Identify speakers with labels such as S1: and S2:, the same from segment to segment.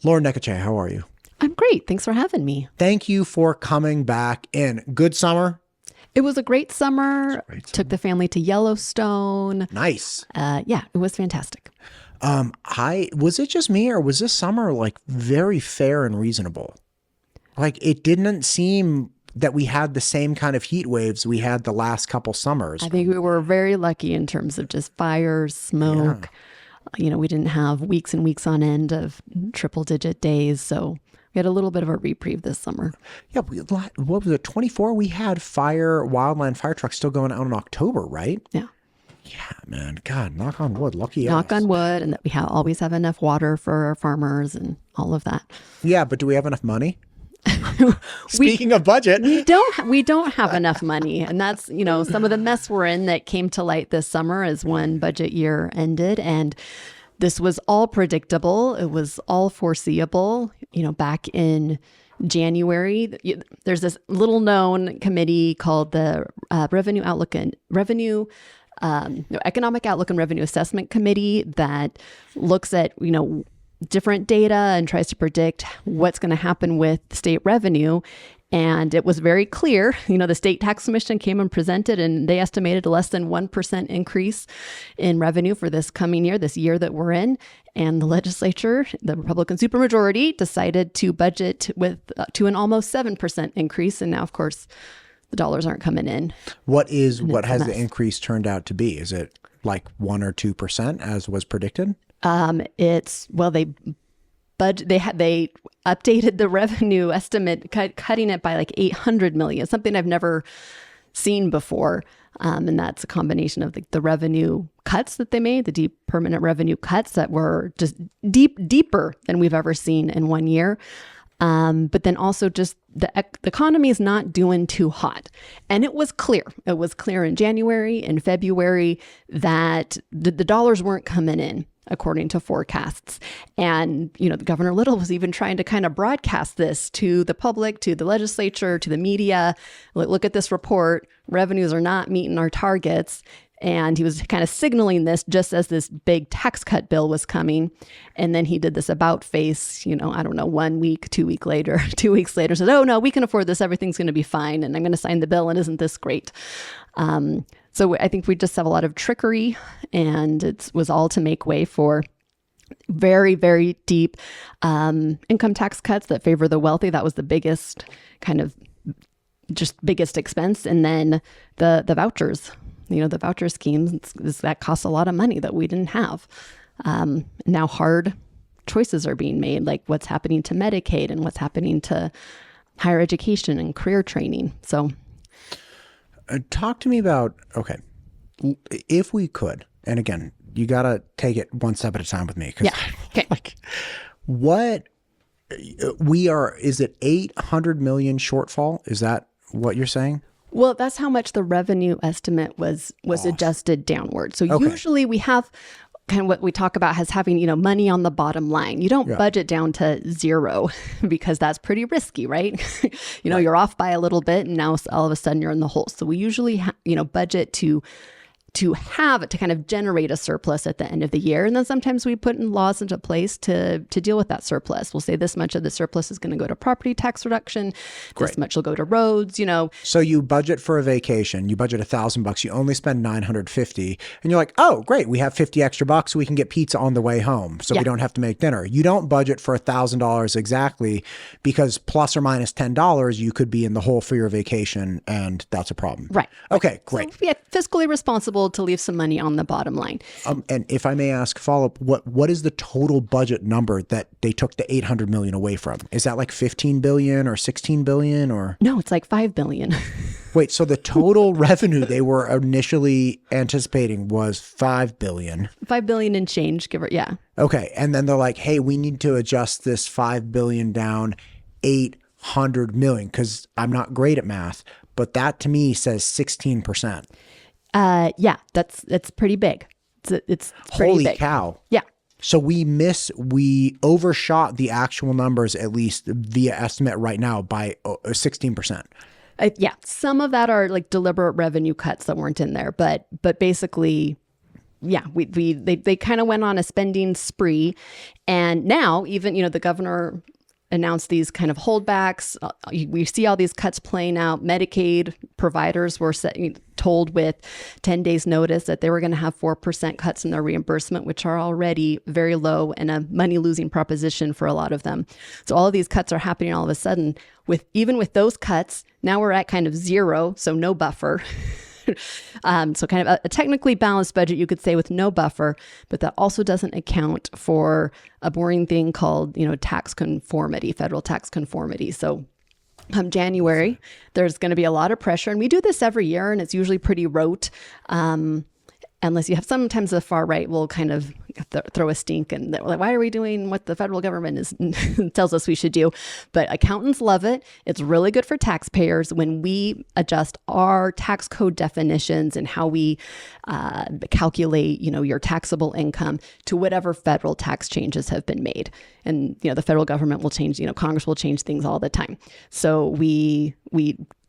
S1: Lauren Necochea, how are you?
S2: I'm great. Thanks for having me.
S1: Thank you for coming back in. Good summer?
S2: It was a great summer. Took the family to Yellowstone.
S1: Nice.
S2: Yeah, it was fantastic.
S1: Was it just me or was this summer like very fair and reasonable? Like it didn't seem that we had the same kind of heat waves we had the last couple summers.
S2: I think we were very lucky in terms of just fires, smoke. Yeah. We didn't have weeks and weeks on end of triple digit days. So we had a little bit of a reprieve this summer.
S1: Yeah. What was it? 24? We had wildland fire trucks still going out in October, right?
S2: Yeah.
S1: Yeah, man. God, knock on wood. Lucky us.
S2: Knock on wood. And that we always have enough water for our farmers and all of that.
S1: Yeah. But do we have enough money? Speaking of budget,
S2: we don't have enough money. And that's, some of the mess we're in that came to light this summer as one budget year ended. And this was all predictable. It was all foreseeable. Back in January, there's this little known committee called the Economic Outlook and Revenue Assessment Committee that looks at, different data and tries to predict what's going to happen with state revenue. And it was very clear, the state tax commission came and presented and they estimated a less than 1% increase in revenue for this coming year, this year that we're in. And the legislature, the Republican supermajority, decided to budget to an almost 7% increase. And now, of course, the dollars aren't coming in.
S1: What has the increase turned out to be? Is it like 1 or 2% as was predicted?
S2: They updated the revenue estimate, cutting it by like 800 million, something I've never seen before. And that's a combination of the revenue cuts that they made, the deep permanent revenue cuts that were just deeper than we've ever seen in 1 year. But then also just the economy is not doing too hot. And it was clear. It was clear in January and February that the dollars weren't coming in according to forecasts. And, Governor Little was even trying to kind of broadcast this to the public, to the legislature, to the media. Look at this report. Revenues are not meeting our targets. And he was kind of signaling this just as this big tax cut bill was coming. And then he did this about face, 1 week, 2 weeks later, 2 weeks later, said, oh, no, we can afford this. Everything's going to be fine. And I'm going to sign the bill. And isn't this great? So I think we just have a lot of trickery, and it was all to make way for very, very deep income tax cuts that favor the wealthy. That was the biggest biggest expense. And then the vouchers. The voucher schemes, that costs a lot of money that we didn't have. Now hard choices are being made, like what's happening to Medicaid and what's happening to higher education and career training. So
S1: talk to me about, okay, if we could, and again, you got to take it one step at a time with me.
S2: Yeah. Okay.
S1: Is it 800 million shortfall? Is that what you're saying?
S2: Well, that's how much the revenue estimate was adjusted downward. So usually we have kind of what we talk about as having, money on the bottom line. You don't budget down to zero because that's pretty risky, right? You're off by a little bit and now all of a sudden you're in the hole. So we usually, budget to kind of generate a surplus at the end of the year. And then sometimes we put in laws into place to deal with that surplus. We'll say this much of the surplus is going to go to property tax reduction. Great. This much will go to roads,
S1: So you budget for a vacation, you budget $1,000, you only spend $950 and you're like, oh, great. We have 50 extra bucks. So we can get pizza on the way home. So we don't have to make dinner. You don't budget for $1,000 exactly because plus or minus $10, you could be in the hole for your vacation. And that's a problem.
S2: Right.
S1: Okay, great.
S2: So, fiscally responsible to leave some money on the bottom line.
S1: And if I may ask follow-up, what is the total budget number that they took the 800 million away from? Is that like 15 billion or 16 billion or?
S2: No, it's like 5 billion.
S1: Wait, so the total revenue they were initially anticipating was 5 billion.
S2: 5 billion and change, yeah.
S1: Okay, and then they're like, hey, we need to adjust this 5 billion down 800 million because I'm not great at math, but that to me says 16%.
S2: Yeah, that's pretty big. It's pretty
S1: Holy
S2: big.
S1: cow.
S2: Yeah.
S1: So we overshot the actual numbers, at least via estimate right now, by 16%.
S2: Yeah, some of that are like deliberate revenue cuts that weren't in there, but basically they kind of went on a spending spree. And now even, the governor announced these kind of holdbacks. We see all these cuts playing out. Medicaid providers were told with 10 days notice that they were going to have 4% cuts in their reimbursement, which are already very low and a money losing proposition for a lot of them. So all of these cuts are happening all of a sudden. Even with those cuts, now we're at kind of zero, so no buffer. So kind of a technically balanced budget, you could say, with no buffer, but that also doesn't account for a boring thing called, tax conformity, federal tax conformity. So come January, there's going to be a lot of pressure, and we do this every year, and it's usually pretty rote. Unless you have sometimes the far right will kind of throw a stink and they're like, why are we doing what the federal government tells us we should do? But accountants love it. It's really good for taxpayers when we adjust our tax code definitions and how we calculate, your taxable income to whatever federal tax changes have been made. And, the federal government will change, Congress will change things all the time. So we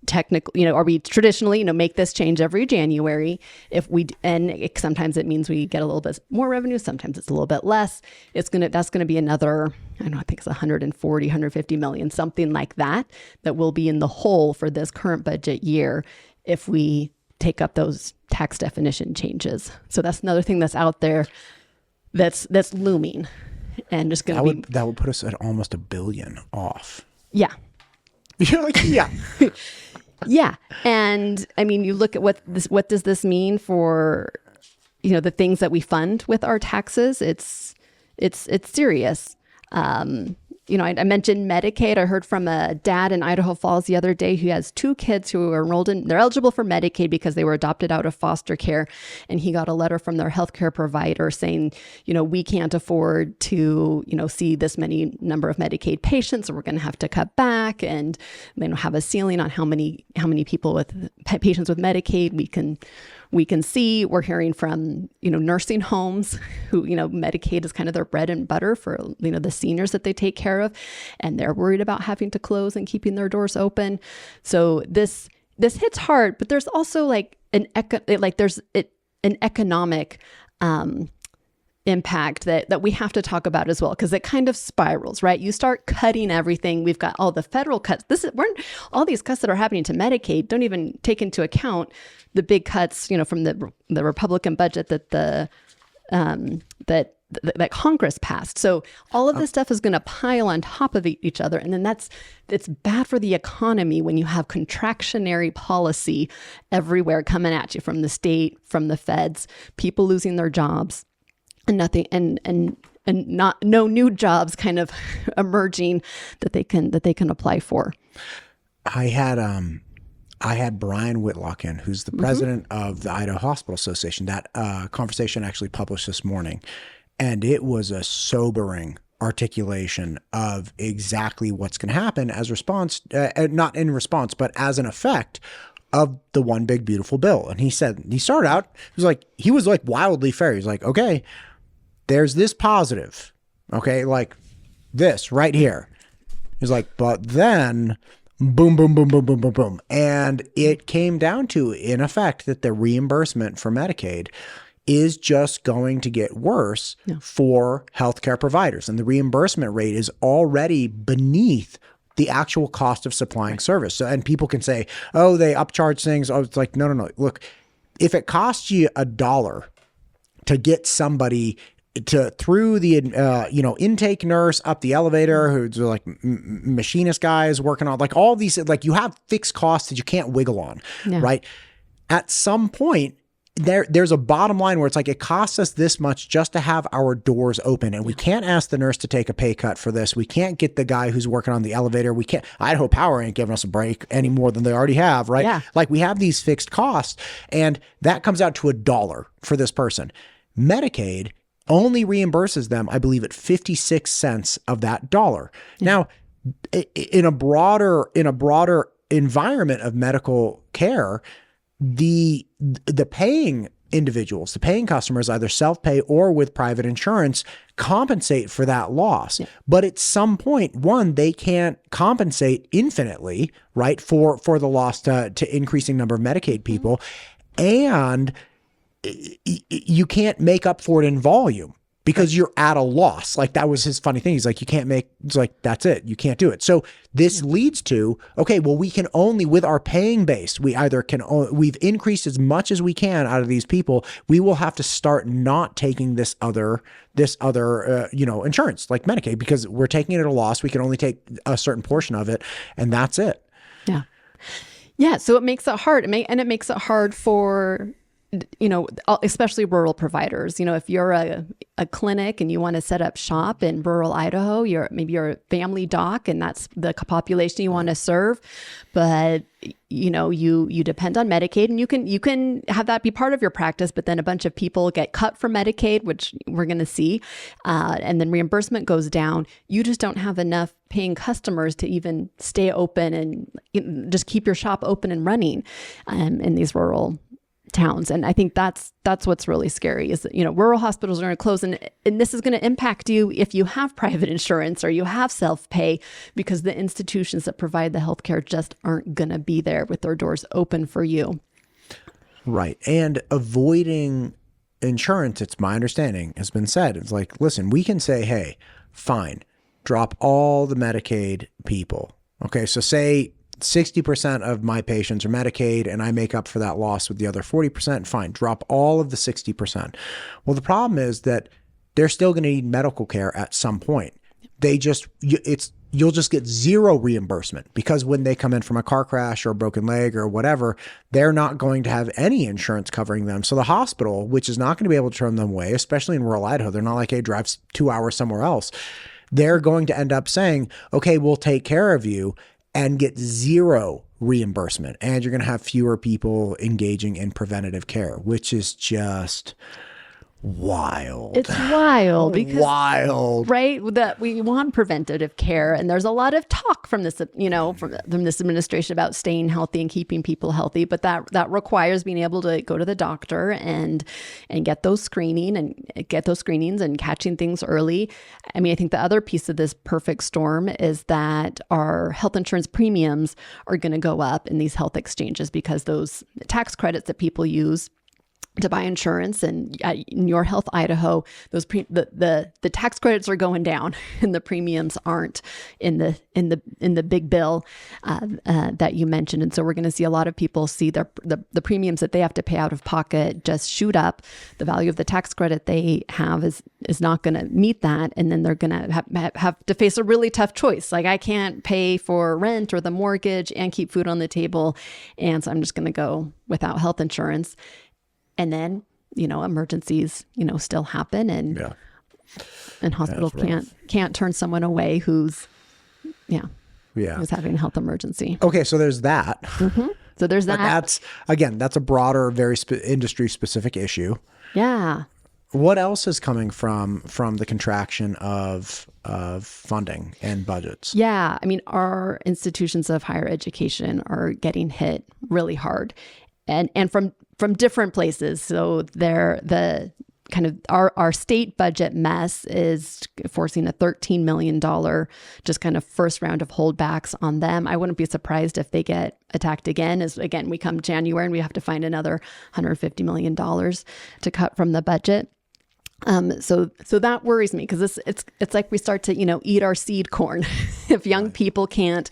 S2: technically, or we traditionally, make this change every January. Sometimes it means we get a little bit more revenue. Sometimes it's a little bit less. That's going to be another, I think it's 140, 150 million, something like that will be in the hole for this current budget year if we take up those tax definition changes. So that's another thing that's out there that's looming and just going to be.
S1: That would put us at almost $1 billion off.
S2: Yeah.
S1: You're like, yeah.
S2: Yeah. And you look at what does this mean for, the things that we fund with our taxes? It's serious. I mentioned Medicaid. I heard from a dad in Idaho Falls the other day who has 2 kids who are they're eligible for Medicaid because they were adopted out of foster care. And he got a letter from their healthcare provider saying, we can't afford to, see this many number of Medicaid patients, so we're going to have to cut back and have a ceiling on how many people with patients with Medicaid we can see. We're hearing from, nursing homes who, Medicaid is kind of their bread and butter for, the seniors that they take care of. And they're worried about having to close and keeping their doors open. So this hits hard, but there's also an economic impact that we have to talk about as well, because it kind of spirals, right? You start cutting everything. We've got all the federal cuts. All these cuts that are happening to Medicaid don't even take into account the big cuts, from the Republican budget that that Congress passed. So all of this stuff is going to pile on top of each other. And then it's bad for the economy when you have contractionary policy everywhere coming at you from the state, from the feds, people losing their jobs and nothing, and no new jobs kind of emerging that they can apply for. I
S1: had Brian Whitlock in, who's the president of the Idaho Hospital Association. That conversation actually published this morning. And it was a sobering articulation of exactly what's going to happen as response, not in response, but as an effect of the one big beautiful bill. And he said, he started out, he was wildly fair. He's like, okay, there's this positive, okay, like this right here. He's like, but then boom, boom, boom, boom, boom, boom, boom. And it came down to, in effect, that the reimbursement for Medicaid is just going to get worse for healthcare providers. And the reimbursement rate is already beneath the actual cost of supplying service. So, and people can say, oh, they upcharge things. Oh, it's like, no. Look, if it costs you $1 to get somebody through the intake nurse up the elevator, who's like machinist guys working on all these, you have fixed costs that you can't wiggle on, right? At some point, there's a bottom line where it's it costs us this much just to have our doors open, and we can't ask the nurse to take a pay cut for this. We can't get the guy who's working on the elevator. We can't. Idaho Power ain't giving us a break any more than they already have, right?
S2: Yeah.
S1: We have these fixed costs, and that comes out to $1 for this person. Medicaid only reimburses them, I believe, at 56 cents of that dollar. Yeah. Now, in a broader environment of medical care, the paying individuals, the paying customers, either self-pay or with private insurance, compensate for that loss. Yeah. But at some point, they can't compensate infinitely, right, for the loss to increasing number of Medicaid people. And you can't make up for it in volume because you're at a loss. Like that was his funny thing. He's like, it's like, that's it. You can't do it. So this leads to, okay, well, we can only, with our paying base, we've increased as much as we can out of these people. We will have to start not taking this other insurance like Medicaid, because we're taking it at a loss. We can only take a certain portion of it, and that's it.
S2: Yeah. Yeah. So it makes it hard. And it makes it hard for, especially rural providers. If you're a clinic and you want to set up shop in rural Idaho, maybe you're a family doc and that's the population you want to serve, but you depend on Medicaid, and you can have that be part of your practice, but then a bunch of people get cut from Medicaid, which we're going to see, and then reimbursement goes down. You just don't have enough paying customers to even stay open and just keep your shop open and running in these rural towns. And I think that's what's really scary is that, rural hospitals are going to close, and this is going to impact you if you have private insurance or you have self-pay, because the institutions that provide the healthcare just aren't going to be there with their doors open for you.
S1: Right. And avoiding insurance, it's my understanding, has been said. It's like, listen, we can say, hey, fine, drop all the Medicaid people. Okay. So say 60% of my patients are Medicaid and I make up for that loss with the other 40%, fine, drop all of the 60%. Well, the problem is that they're still going to need medical care at some point. You'll just get zero reimbursement, because when they come in from a car crash or a broken leg or whatever, they're not going to have any insurance covering them. So the hospital, which is not going to be able to turn them away, especially in rural Idaho, they're not like, hey, drive 2 hours somewhere else. They're going to end up saying, okay, we'll take care of you, and get zero reimbursement. And you're going to have fewer people engaging in preventative care, which is just wild.
S2: It's wild because
S1: wild,
S2: right? That we want preventative care, and there's a lot of talk from this, from this administration about staying healthy and keeping people healthy. But that requires being able to go to the doctor and get those screenings and catching things early. I mean, I think the other piece of this perfect storm is that our health insurance premiums are going to go up in these health exchanges, because those tax credits that people use to buy insurance, and in Your Health Idaho, the tax credits are going down and the premiums aren't in the big bill that you mentioned. And so we're going to see a lot of people see the premiums that they have to pay out of pocket just shoot up. The value of the tax credit they have is not going to meet that, and then they're going to have to face a really tough choice. Like, I can't pay for rent or the mortgage and keep food on the table, and so I'm just going to go without health insurance. And then, emergencies, still happen, and hospitals can't turn someone away who's having a health emergency.
S1: Okay, so there's that.
S2: Mm-hmm. So there's that.
S1: But that's a broader, very industry specific issue.
S2: Yeah.
S1: What else is coming from the contraction of funding and budgets?
S2: Yeah, I mean, our institutions of higher education are getting hit really hard, and from different places. So the kind of our state budget mess is forcing a $13 million just kind of first round of holdbacks on them. I wouldn't be surprised if they get attacked again, as again, we come January and we have to find another $150 million to cut from the budget. So that worries me, because it's like we start to, eat our seed corn. If young people can't,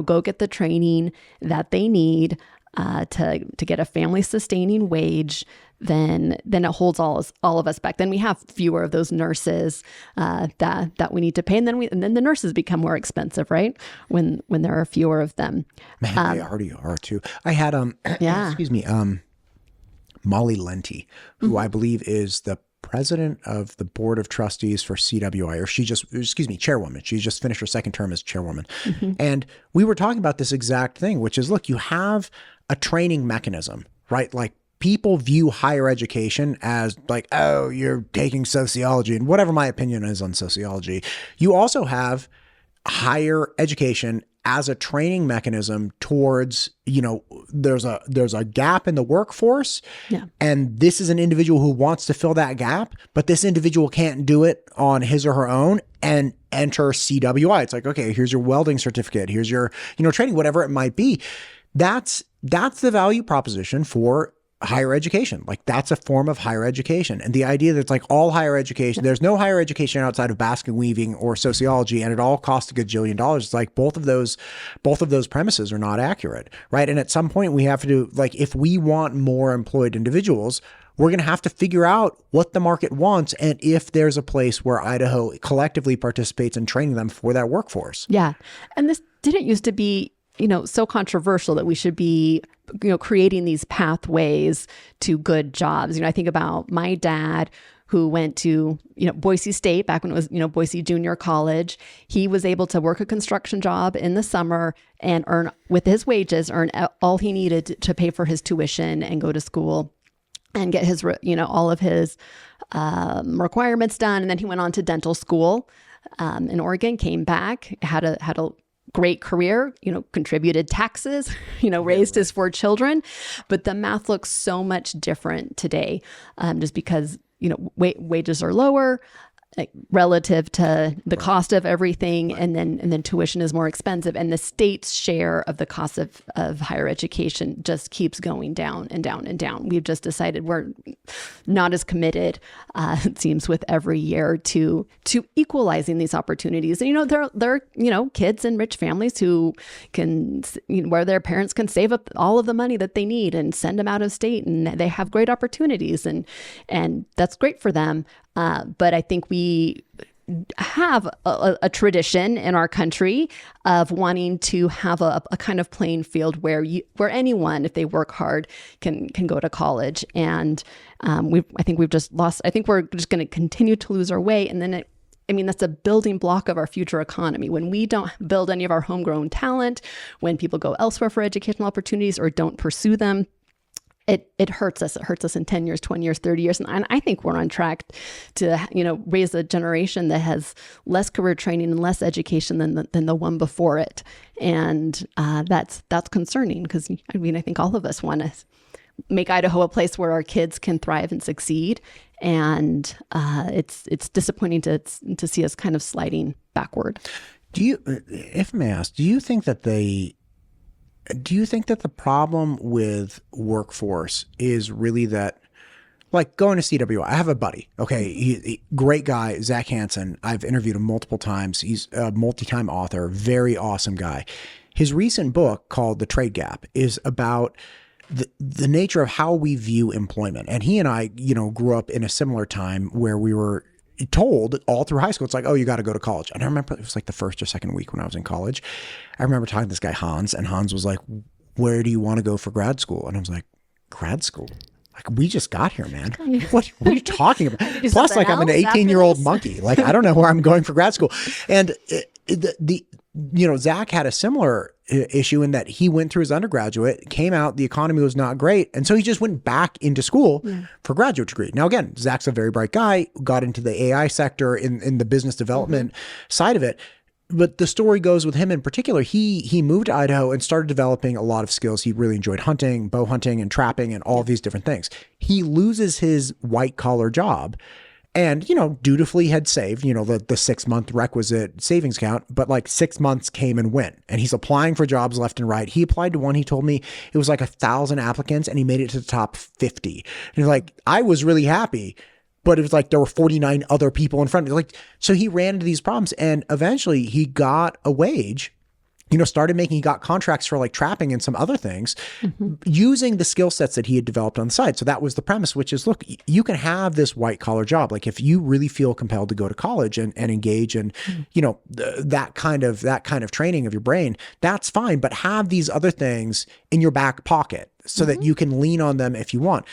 S2: go get the training that they need, to get a family sustaining wage, then it holds all of us back. Then we have fewer of those nurses that we need to pay, and then the nurses become more expensive, right? When there are fewer of them.
S1: Man, they already are too. I had excuse me, Molly Lenti, who I believe is the president of the board of trustees for CWI, or chairwoman. She just finished her second term as chairwoman. Mm-hmm. And we were talking about this exact thing, which is, look, you have a training mechanism, right? Like, people view higher education as like, oh, you're taking sociology, and whatever my opinion is on sociology. You also have higher education as a training mechanism towards, there's a gap in the workforce. Yeah. And this is an individual who wants to fill that gap, but this individual can't do it on his or her own and enter CWI. It's like, okay, here's your welding certificate. Here's your, training, whatever it might be. That's the value proposition for higher education. Like that's a form of higher education. And the idea that it's like all higher education, there's no higher education outside of basket weaving or sociology, and it all costs a gajillion dollars. It's like both of those premises are not accurate, right? And at some point we have to do, like, if we want more employed individuals, we're going to have to figure out what the market wants and if there's a place where Idaho collectively participates in training them for that workforce.
S2: Yeah. And this didn't used to be, so controversial that we should be, creating these pathways to good jobs. I think about my dad who went to, Boise State back when it was, Boise Junior College. He was able to work a construction job in the summer and earn, with his wages, earn all he needed to pay for his tuition and go to school and get his, all of his requirements done. And then he went on to dental school in Oregon, came back, had a great career, contributed taxes, raised his 4 children. But the math looks so much different today, just because, wages are lower, like, relative to the cost of everything. And then tuition is more expensive. And the state's share of the cost of higher education just keeps going down and down and down. We've just decided we're not as committed, it seems, with every year to equalizing these opportunities. And, there are, kids in rich families who can, where their parents can save up all of the money that they need and send them out of state, and they have great opportunities, and that's great for them. But I think we have a tradition in our country of wanting to have a kind of playing field where anyone, if they work hard, can go to college. And I think we've just lost. I think we're just going to continue to lose our way. And then that's a building block of our future economy. When we don't build any of our homegrown talent, when people go elsewhere for educational opportunities or don't pursue them, it hurts us. It hurts us in 10 years, 20 years, 30 years. And I think we're on track to, raise a generation that has less career training and less education than the one before it. And that's concerning, because I think all of us want to make Idaho a place where our kids can thrive and succeed. And it's disappointing to see us kind of sliding backward.
S1: If I may ask, do you think that the problem with workforce is really that, like, going to CWI? I have a buddy, okay, he great guy, Zach Hansen. I've interviewed him multiple times. He's a multi-time author, very awesome guy. His recent book called The Trade Gap is about the nature of how we view employment. And he and I, grew up in a similar time where we were told all through high school, it's like, oh, you got to go to college. And I remember it was like the first or second week when I was in college. I remember talking to this guy, Hans, and Hans was like, where do you want to go for grad school? And I was like, grad school? Like, we just got here, man. What are you talking about? Plus, like, I'm an 18-year-old monkey. Like, I don't know where I'm going for grad school. And Zach had a similar issue in that he went through his undergraduate, came out, the economy was not great. And so he just went back into school for graduate degree. Now, again, Zach's a very bright guy, got into the AI sector in the business development side of it. But the story goes with him in particular, he moved to Idaho and started developing a lot of skills. He really enjoyed hunting, bow hunting, and trapping, and all of these different things. He loses his white collar job and, dutifully had saved, the 6-month requisite savings account, but like 6 months came and went, and he's applying for jobs left and right. He applied to one, he told me it was like 1,000 applicants and he made it to the top 50. And he's like, I was really happy, but it was like there were 49 other people in front of me. Like, so he ran into these problems, and eventually he got a wage, he got contracts for like trapping and some other things using the skill sets that he had developed on the side. So that was the premise, which is, look, you can have this white collar job. Like, if you really feel compelled to go to college and engage in, that kind of training of your brain, that's fine. But have these other things in your back pocket so that you can lean on them if you want.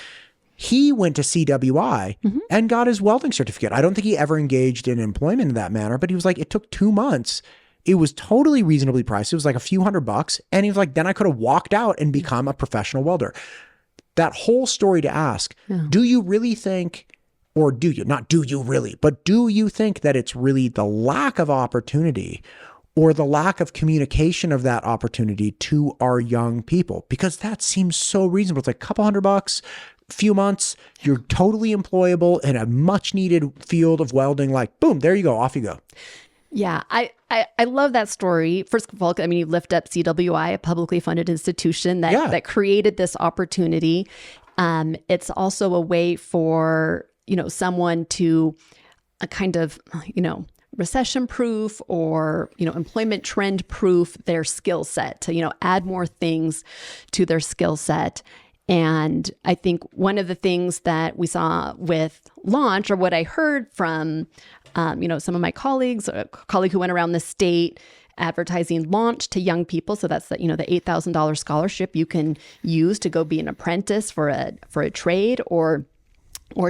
S1: He went to CWI and got his welding certificate. I don't think he ever engaged in employment in that manner, but he was like, it took 2 months. It was totally reasonably priced. It was like a few $100. And he was like, then I could have walked out and become a professional welder. That whole story to ask, do you really think, or do you, not do you really, but do you think that it's really the lack of opportunity or the lack of communication of that opportunity to our young people? Because that seems so reasonable. It's like a couple $100, few months, you're totally employable in a much needed field of welding. Like, boom, there you go, off you go.
S2: Yeah, I love that story. First of all, you lift up CWI, a publicly funded institution that created this opportunity. It's also a way for, someone to kind of, recession proof or, employment trend proof their skill set to, add more things to their skill set. And I think one of the things that we saw with launch, or what I heard from, some of my colleagues, a colleague who went around the state advertising launch to young people. So that's the $8,000 scholarship you can use to go be an apprentice for a trade or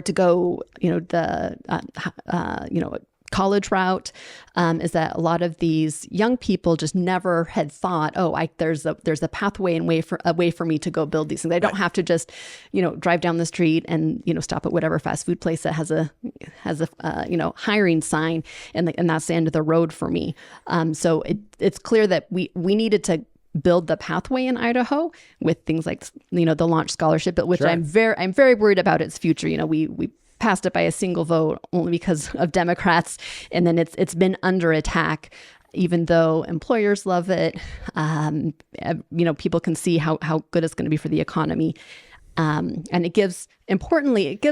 S2: to go, college route, is that a lot of these young people just never had thought, there's a pathway and a way for me to go build these things. I don't have to just, drive down the street and, stop at whatever fast food place that has a hiring sign and that's the end of the road for me. So it's clear that we needed to build the pathway in Idaho with things like, the launch scholarship, but which
S1: Sure.
S2: I'm very worried about its future. We passed it by a single vote only because of Democrats, and then it's been under attack. Even though employers love it, people can see how good it's going to be for the economy, and it gives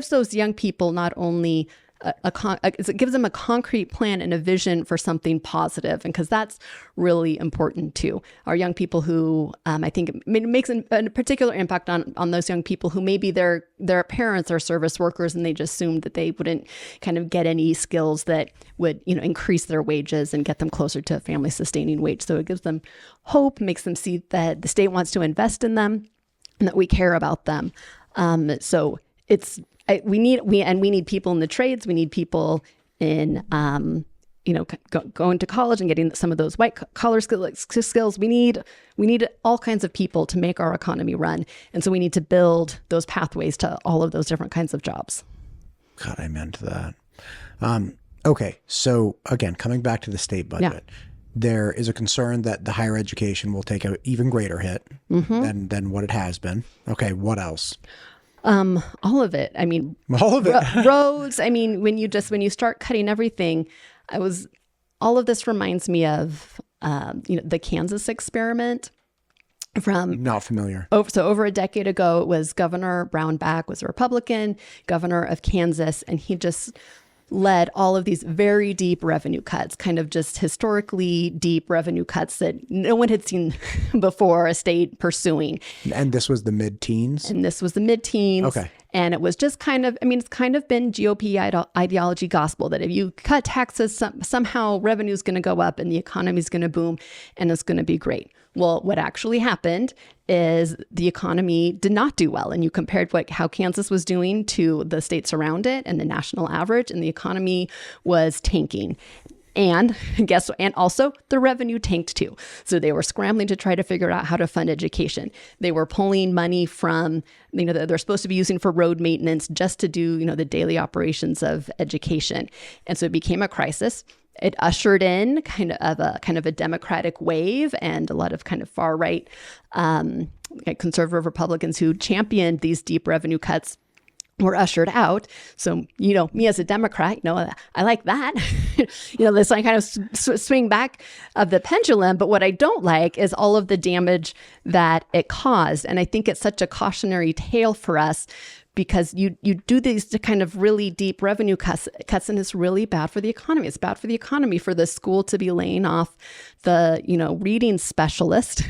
S2: those young people not only it gives them a concrete plan and a vision for something positive, and because that's really important too. Our young people who I think it makes a particular impact on those young people who maybe their parents are service workers and they just assumed that they wouldn't kind of get any skills that would increase their wages and get them closer to a family sustaining wage. So it gives them hope, makes them see that the state wants to invest in them and that we care about them. So it's we need people in the trades. We need people in going to college and getting some of those white collar skills. We need all kinds of people to make our economy run, and so we need to build those pathways to all of those different kinds of jobs.
S1: God, I meant that. Okay, so again, coming back to the state budget. Yeah. There is a concern that the higher education will take an even greater hit than what it has been. Okay, what else?
S2: All of it. I mean,
S1: all of it.
S2: Roads. I mean, when you start cutting everything, all of this reminds me of, the Kansas experiment from.
S1: Not familiar.
S2: Over a decade ago, it was Governor Brownback was a Republican governor of Kansas, and he just led all of these very deep revenue cuts, kind of just historically deep revenue cuts that no one had seen before a state pursuing.
S1: And this was the mid-teens?
S2: And this was the mid-teens.
S1: Okay.
S2: And it was just it's kind of been GOP ideology gospel that if you cut taxes, somehow revenue is going to go up and the economy is going to boom and it's going to be great. Well, what actually happened is the economy did not do well. And you compared how Kansas was doing to the states around it and the national average, and the economy was tanking. And also the revenue tanked too. So they were scrambling to try to figure out how to fund education. They were pulling money from, that they're supposed to be using for road maintenance just to do, the daily operations of education. And so it became a crisis. It ushered in kind of a Democratic wave, and a lot of kind of far right conservative Republicans who championed these deep revenue cuts were ushered out. So, me as a Democrat, I like that, this kind of swing back of the pendulum. But what I don't like is all of the damage that it caused. And I think it's such a cautionary tale for us, because you do these kind of really deep revenue cuts, and it's really bad for the economy. It's bad for the economy for the school to be laying off the, reading specialist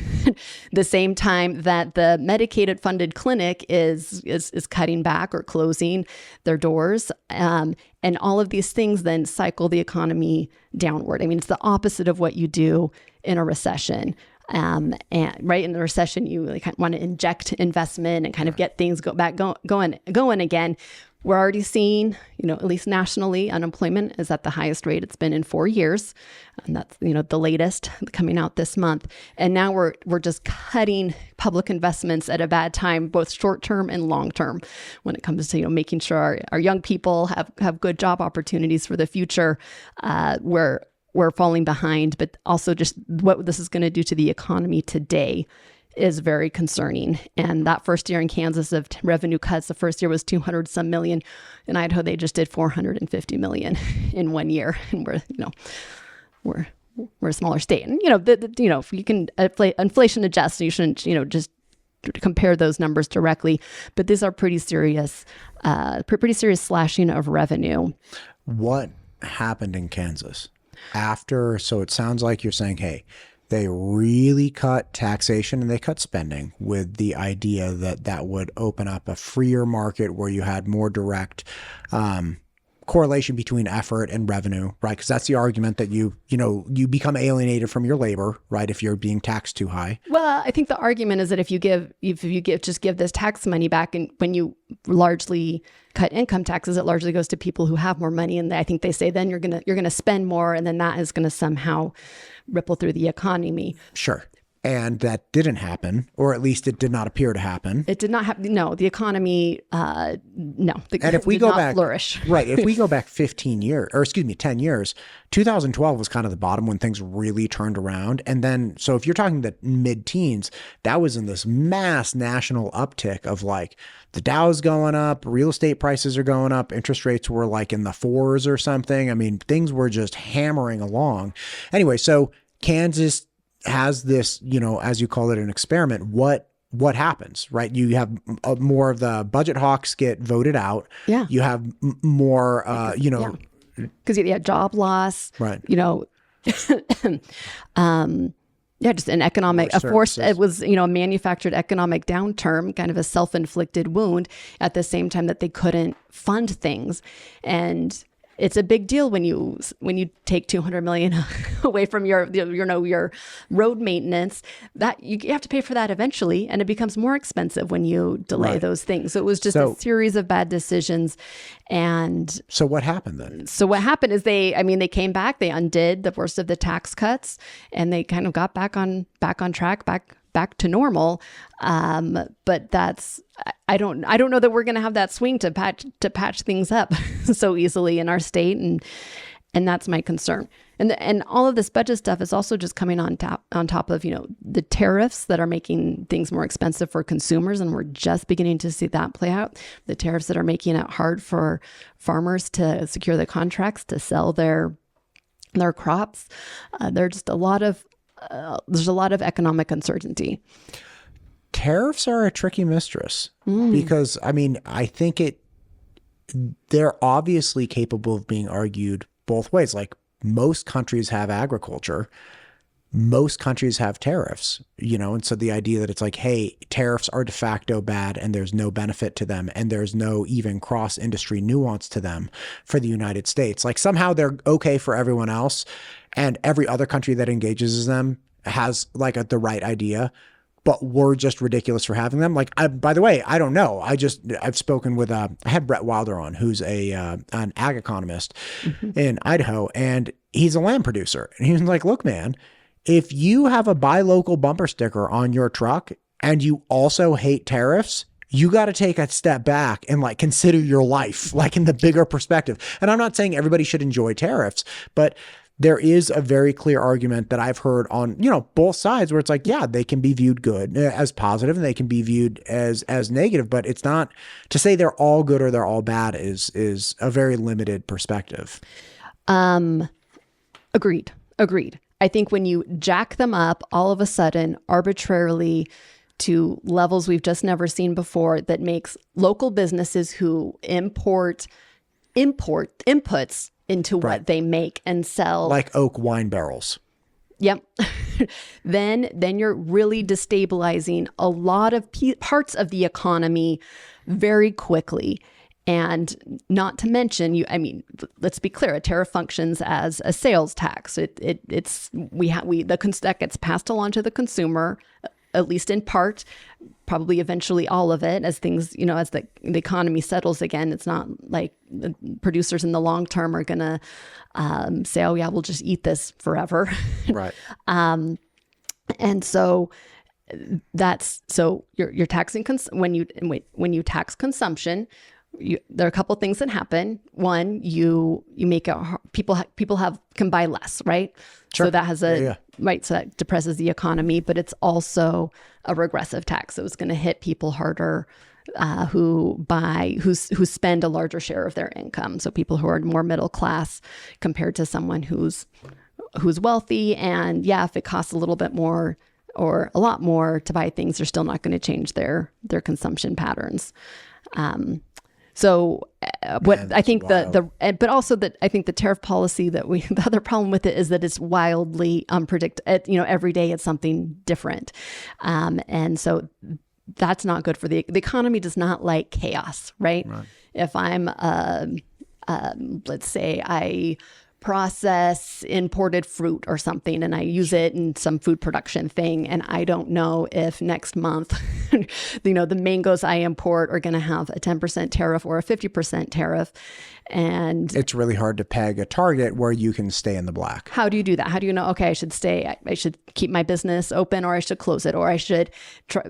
S2: the same time that the Medicaid funded clinic is cutting back or closing their doors. And all of these things then cycle the economy downward. I mean, it's the opposite of what you do in a recession. And right in the recession, you kind of want to inject investment and kind of get things going again. We're already seeing, at least nationally, unemployment is at the highest rate it's been in 4 years, and that's the latest coming out this month. And now we're just cutting public investments at a bad time, both short term and long term, when it comes to making sure our young people have good job opportunities for the future. We're falling behind, but also just what this is going to do to the economy today is very concerning. And that first year in Kansas of revenue cuts, the first year was 200 some million. In Idaho, they just did 450 million in 1 year. And we're a smaller state. And, if you can inflation adjust, you shouldn't, just compare those numbers directly, but these are pretty serious slashing of revenue.
S1: What happened in Kansas after? So it sounds like you're saying, hey, they really cut taxation and they cut spending with the idea that that would open up a freer market where you had more direct correlation between effort and revenue, right? Because that's the argument that you become alienated from your labor, right? If you're being taxed too high.
S2: Well, I think the argument is that if you give this tax money back, and when you largely cut income taxes, it largely goes to people who have more money, and I think they say then you're gonna spend more, and then that is gonna somehow ripple through the economy.
S1: Sure. And that didn't happen, or at least it did not appear to happen.
S2: It did not happen. No, the economy, no.
S1: And if we go back,
S2: flourish.
S1: Right. If we go back 10 years, 2012 was kind of the bottom when things really turned around. And then, so if you're talking the mid-teens, that was in this mass national uptick of like the Dow's going up, real estate prices are going up, interest rates were like in the 4s or something. I mean, things were just hammering along. Anyway, so Kansas has this, as you call it, an experiment. What happens, right? You have more of the budget hawks get voted out.
S2: Yeah.
S1: You have more,
S2: because job loss,
S1: right?
S2: Just an economic, it was, a manufactured economic downturn, kind of a self-inflicted wound at the same time that they couldn't fund things. And it's a big deal when you take $200 million away from your road maintenance, that you have to pay for that eventually, and it becomes more expensive when you delay those things. So it was just a series of bad decisions. And
S1: so what happened then?
S2: So what happened is they came back, they undid the worst of the tax cuts, and they kind of got back on track, back to normal. But I don't know that we're going to have that swing to patch things up so easily in our state. And that's my concern. And all of this budget stuff is also just coming on top of, the tariffs that are making things more expensive for consumers. And we're just beginning to see that play out. The tariffs that are making it hard for farmers to secure the contracts to sell their crops. There's a lot of economic uncertainty.
S1: Tariffs are a tricky mistress because, I think they're obviously capable of being argued both ways. Like most countries have agriculture, most countries have tariffs, and so the idea that it's like, hey, tariffs are de facto bad and there's no benefit to them and there's no even cross-industry nuance to them for the United States. Like somehow they're okay for everyone else, and every other country that engages them has like the right idea, but we're just ridiculous for having them. Like, by the way, I don't know. I've spoken with, I had Brett Wilder on, who's an ag economist in Idaho, and he's a lamb producer. And he was like, look, man, if you have a buy local bumper sticker on your truck and you also hate tariffs, you got to take a step back and like consider your life, like in the bigger perspective. And I'm not saying everybody should enjoy tariffs, but there is a very clear argument that I've heard on, both sides where it's like, yeah, they can be viewed good as positive and they can be viewed as negative, but it's not to say they're all good or they're all bad is a very limited perspective.
S2: Agreed. I think when you jack them up all of a sudden arbitrarily to levels we've just never seen before, that makes local businesses who import inputs into what they make and sell,
S1: like oak wine barrels.
S2: Yep. Then you're really destabilizing a lot of parts of the economy very quickly. And not to mention, let's be clear, a tariff functions as a sales tax. That gets passed along to the consumer, at least in part, probably eventually all of it, as things, as the economy settles again. It's not like the producers in the long term are going to say, oh yeah, we'll just eat this forever.
S1: Right.
S2: And so you're taxing, when you tax consumption, there are a couple things that happen. One, you make it people can buy less, right?
S1: Sure.
S2: So that has right. So that depresses the economy, but it's also a regressive tax. So it's going to hit people harder who spend a larger share of their income. So people who are more middle class compared to someone who's wealthy. And yeah, if it costs a little bit more or a lot more to buy things, they're still not going to change their consumption patterns. So what I think but also that I think the tariff policy the other problem with it is that it's wildly unpredictable. Every day it's something different. And so that's not good for the economy does not like chaos, right? If I'm, let's say I process imported fruit or something and I use it in some food production thing, and I don't know if next month the mangoes I import are going to have a 10% tariff or a 50% tariff. And
S1: it's really hard to peg a target where you can stay in the black.
S2: How do you do that? How do you know, okay, I should stay, I should keep my business open, or I should close it, or I should try,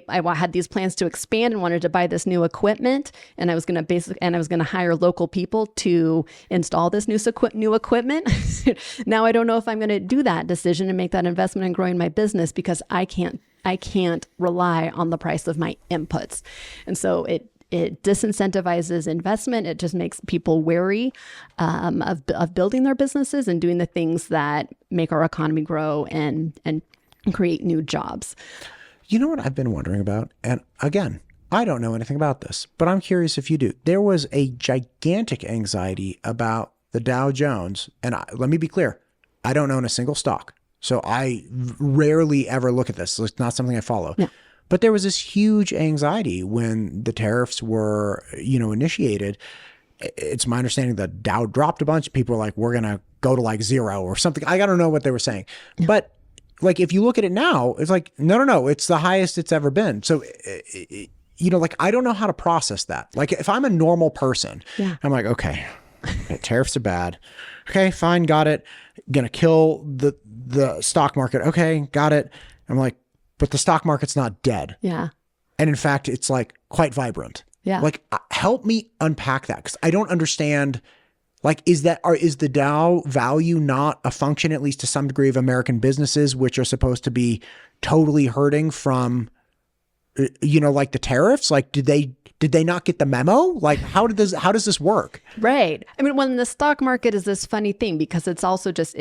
S2: I had these plans to expand and wanted to buy this new equipment, and I was going to hire local people to install this new equipment. Now I don't know if I'm going to do that decision and make that investment in growing my business because I can't rely on the price of my inputs. And so it disincentivizes investment. It just makes people wary of building their businesses and doing the things that make our economy grow and create new jobs.
S1: You know what I've been wondering about? And again, I don't know anything about this, but I'm curious if you do. There was a gigantic anxiety about the Dow Jones. And let me be clear, I don't own a single stock. So I rarely ever look at this. It's not something I follow. Yeah. But there was this huge anxiety when the tariffs were, initiated. It's my understanding that Dow dropped a bunch. People were like, we're going to go to like zero or something. I don't know what they were saying. Yeah. But like, if you look at it now, it's like, no, it's the highest it's ever been. So, I don't know how to process that. Like if I'm a normal person, I'm like, okay, tariffs are bad. Okay, fine. Got it. Going to kill the stock market. Okay, got it. I'm like, but the stock market's not dead.
S2: Yeah.
S1: And in fact, it's like quite vibrant.
S2: Yeah.
S1: Like, help me unpack that, because I don't understand. Like, is the Dow value not a function, at least to some degree, of American businesses, which are supposed to be totally hurting from, like the tariffs? Like, did they not get the memo? Like, how does this work?
S2: Right. I mean, when the stock market is this funny thing, because it's also just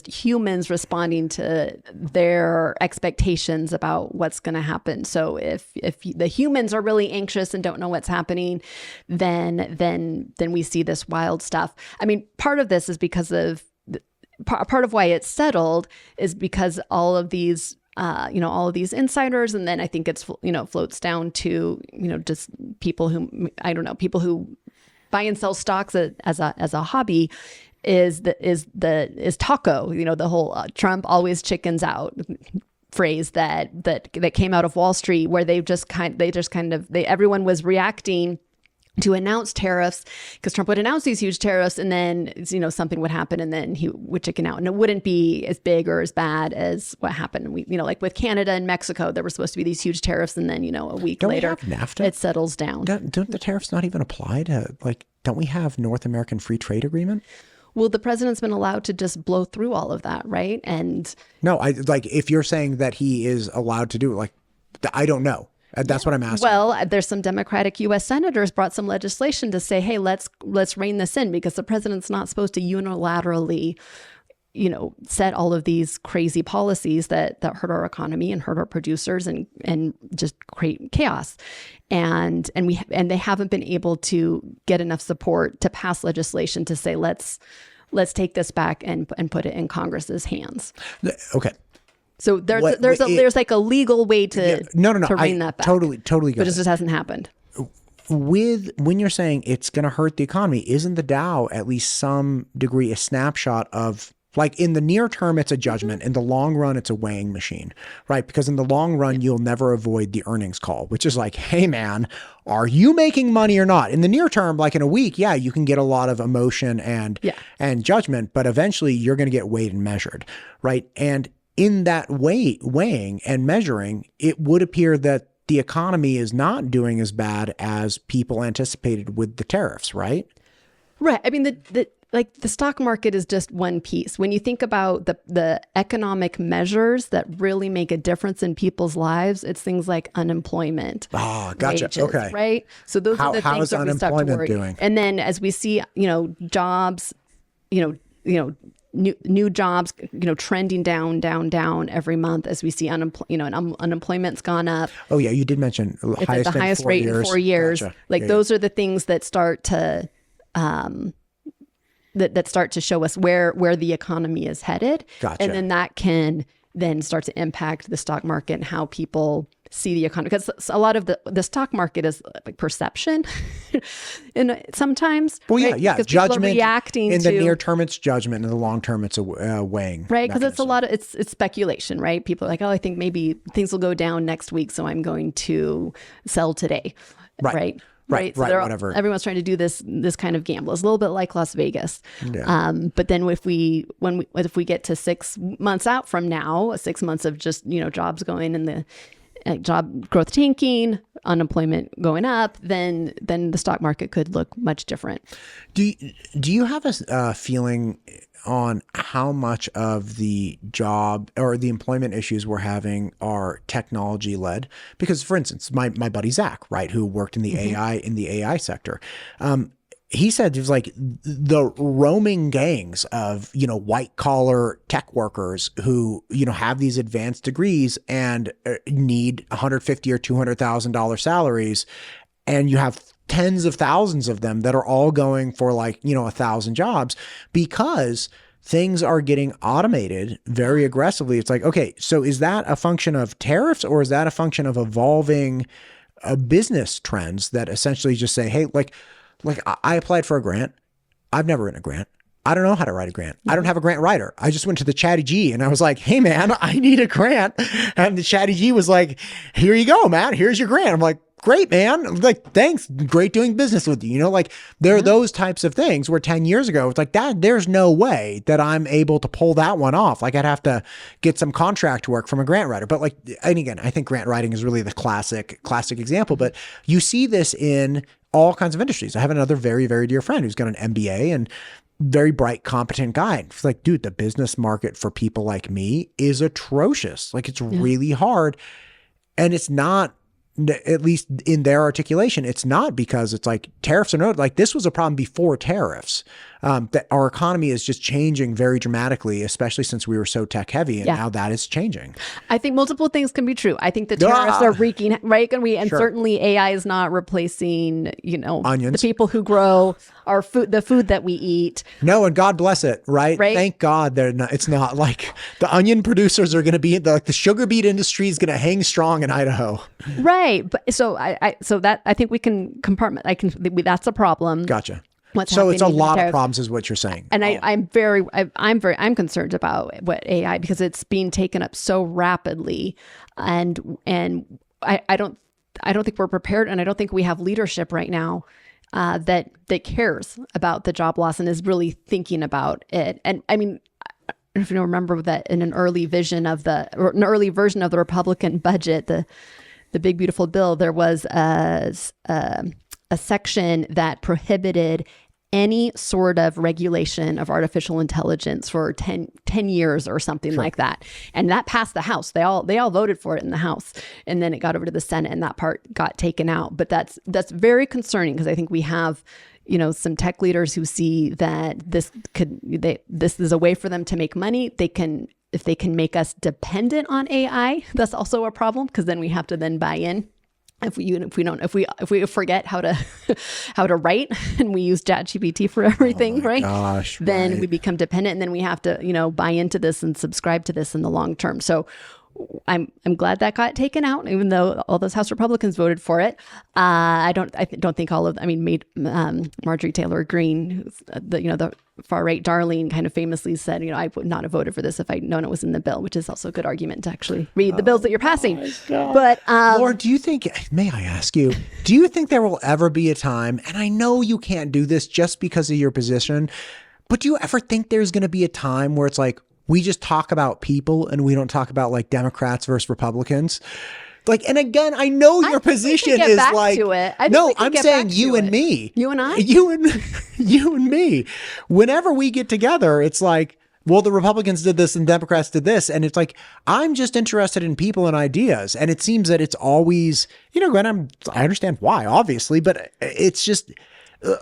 S2: humans responding to their expectations about what's going to happen. So if the humans are really anxious and don't know what's happening, then we see this wild stuff. I mean, part of this is because of part of why it's settled is because all of these insiders, and then I think it's, floats down to, just people who buy and sell stocks as a hobby is taco, the whole Trump always chickens out phrase that came out of Wall Street, where everyone was reacting to announce tariffs, because Trump would announce these huge tariffs and then, something would happen and then he would chicken out, and it wouldn't be as big or as bad as what happened. We, like with Canada and Mexico, there were supposed to be these huge tariffs, and then, a week later,
S1: we have NAFTA?
S2: It settles down.
S1: Don't the tariffs not even apply to, don't we have North American Free Trade Agreement?
S2: Well, the president's been allowed to just blow through all of that, right? And
S1: no, if you're saying that he is allowed to do it, I don't know. That's what I'm asking.
S2: Well, there's some Democratic U.S. senators brought some legislation to say, hey, let's rein this in, because the president's not supposed to unilaterally, set all of these crazy policies that hurt our economy and hurt our producers and just create chaos. And they haven't been able to get enough support to pass legislation to say, let's take this back and put it in Congress's hands.
S1: Okay.
S2: So there's like a legal way to rein that back.
S1: Totally
S2: but it just hasn't happened.
S1: When you're saying it's going to hurt the economy, isn't the Dow at least some degree a snapshot of, like, in the near term it's a judgment, in the long run it's a weighing machine, right? Because in the long run you'll never avoid the earnings call, which is like, hey man, are you making money or not? In the near term, like in a week, you can get a lot of emotion and judgment, but eventually you're going to get weighed and measured, right? And in that weighing and measuring, it would appear that the economy is not doing as bad as people anticipated with the tariffs, right?
S2: Right. I mean, the stock market is just one piece. When you think about the economic measures that really make a difference in people's lives, it's things like unemployment.
S1: Oh, gotcha.
S2: Wages,
S1: okay.
S2: Right. So those are the things that we start to worry.
S1: Doing?
S2: And then as we see, jobs, new jobs, trending down every month as we see unemployment's gone up.
S1: Oh yeah, you did mention
S2: It's at the highest rate in 4 years.
S1: Gotcha.
S2: Those are the things that start to that start to show us where the economy is headed.
S1: Gotcha.
S2: And then that can then start to impact the stock market and how people see the economy, because a lot of the stock market is like perception and sometimes,
S1: well,
S2: right?
S1: yeah,
S2: because
S1: judgment
S2: people are reacting
S1: in
S2: to,
S1: the near term it's judgment, in the long term it's a weighing,
S2: right? Because it's a
S1: mechanism.
S2: lot of it's speculation, right? People are like, oh, I think maybe things will go down next week, so I'm going to sell today, right? So
S1: whatever.
S2: Everyone's trying to do this kind of gamble. It's a little bit like Las Vegas.
S1: Yeah.
S2: But then if we get to 6 months out from now, 6 months of just jobs going and the job growth tanking, unemployment going up, then the stock market could look much different.
S1: Do you have a feeling on how much of the job or the employment issues we're having are technology led? Because, for instance, my buddy Zach, right, who worked in the AI sector, he said it was like the roaming gangs of white collar tech workers who have these advanced degrees and need $150,000 or $200,000 salaries, and you have tens of thousands of them that are all going for 1,000 jobs because things are getting automated very aggressively. It's like, okay, so is that a function of tariffs, or is that a function of evolving business trends that essentially just say, hey, like I applied for a grant. I've never written a grant. I don't know how to write a grant. I don't have a grant writer. I just went to the Chatty G and I was like, hey man, I need a grant. And the Chatty G was like, here you go, man. Here's your grant. I'm like, great, man. I'm like, thanks. Great doing business with you. There are those types of things where 10 years ago, it's like that. There's no way that I'm able to pull that one off. Like I'd have to get some contract work from a grant writer. But and again, I think grant writing is really the classic example, but you see this in all kinds of industries. I have another very, very dear friend who's got an MBA and very bright, competent guy. It's like, dude, the business market for people like me is atrocious. Like it's really hard. And it's not, at least in their articulation, it's not because it's like tariffs or no, like this was a problem before tariffs. That our economy is just changing very dramatically, especially since we were so tech heavy, and now that is changing.
S2: I think multiple things can be true. I think the tariffs are wreaking, right? And certainly AI is not replacing,
S1: onions.
S2: The people who grow our food, the food that we eat.
S1: No, and God bless it, right? Thank God they're not. It's not like the onion producers are going to be the sugar beet industry is going to hang strong in Idaho,
S2: right? But so I think we can compartment. That's a problem.
S1: Gotcha.
S2: So
S1: it's a lot of problems is what you're saying.
S2: And I'm concerned about what AI, because it's being taken up so rapidly, and I don't think we're prepared, and I don't think we have leadership right now that cares about the job loss and is really thinking about it. And I mean, I don't know if you remember that in an early version of the Republican budget, the big beautiful bill, there was a section that prohibited any sort of regulation of artificial intelligence for 10 years or something like that. And that passed the House. They all voted for it in the House. And then it got over to the Senate and that part got taken out. But that's very concerning, because I think we have, some tech leaders who see that this is a way for them to make money. If they can make us dependent on AI, that's also a problem, because then we have to then buy in. If we forget how to write and we use ChatGPT for everything, right?
S1: Gosh,
S2: then we become dependent, and then we have to, buy into this and subscribe to this in the long term. So I'm glad that got taken out, even though all those House Republicans voted for it. I don't think all of. I mean, Marjorie Taylor Greene, who's the far right darling, kind of famously said, I would not have voted for this if I'd known it was in the bill, which is also a good argument to actually read the bills that you're passing. But
S1: Laura, do you think? May I ask you? Do you think there will ever be a time? And I know you can't do this just because of your position, but do you ever think there's going to be a time where it's like, we just talk about people and we don't talk about like Democrats versus Republicans? Like, and again, I know your position is like, no, I'm saying you and me.
S2: You and I?
S1: You and me. Whenever we get together, it's like, well, the Republicans did this and Democrats did this. And it's like, I'm just interested in people and ideas. And it seems that it's always, and I understand why, obviously, but it's just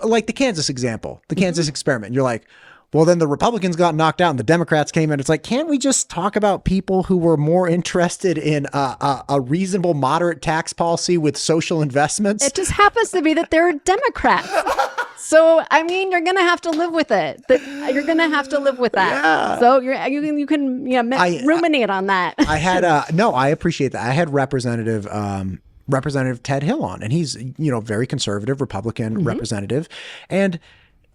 S1: like the Kansas example, the Kansas experiment. You're like, Well, then the Republicans got knocked out and the Democrats came in. It's like, can't we just talk about people who were more interested in a reasonable, moderate tax policy with social investments?
S2: It just happens to be that they're Democrats. So, I mean, you're going to have to live with it. You're going to have to live with that. Yeah. So you can ruminate on that.
S1: I had, I appreciate that. I had Representative Ted Hill on, and he's, very conservative Republican representative. And